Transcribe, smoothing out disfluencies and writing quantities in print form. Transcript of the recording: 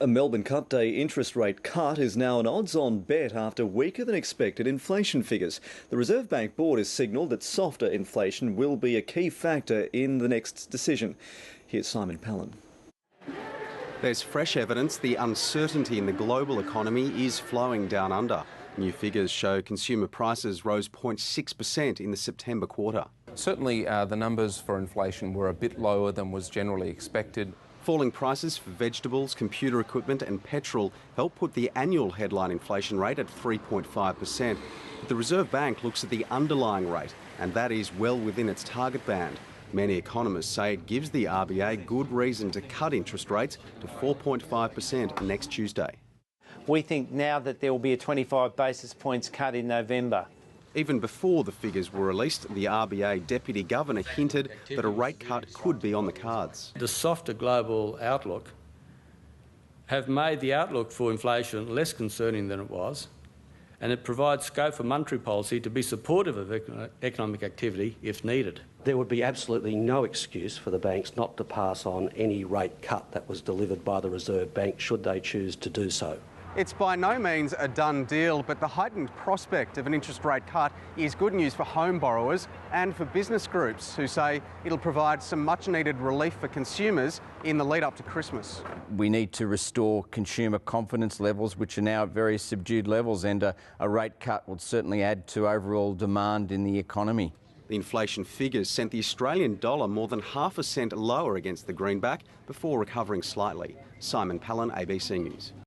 A Melbourne Cup Day interest rate cut is now an odds-on bet after weaker than expected inflation figures. The Reserve Bank Board has signalled that softer inflation will be a key factor in the next decision. Here's Simon Palin. There's fresh evidence the uncertainty in the global economy is flowing down under. New figures show consumer prices rose 0.6% in the September quarter. Certainly the numbers for inflation were a bit lower than was generally expected. Falling prices for vegetables, computer equipment and petrol helped put the annual headline inflation rate at 3.5%. But the Reserve Bank looks at the underlying rate, and that is well within its target band. Many economists say it gives the RBA good reason to cut interest rates to 4.5% next Tuesday. We think now that there will be a 25 basis points cut in November. Even before the figures were released, the RBA Deputy Governor hinted that a rate cut could be on the cards. The softer global outlook have made the outlook for inflation less concerning than it was, and it provides scope for monetary policy to be supportive of economic activity if needed. There would be absolutely no excuse for the banks not to pass on any rate cut that was delivered by the Reserve Bank should they choose to do so. It's by no means a done deal, but the heightened prospect of an interest rate cut is good news for home borrowers and for business groups who say it'll provide some much needed relief for consumers in the lead up to Christmas. We need to restore consumer confidence levels, which are now at very subdued levels, and a rate cut would certainly add to overall demand in the economy. The inflation figures sent the Australian dollar more than 0.5 cent lower against the greenback before recovering slightly. Simon Palin, ABC News.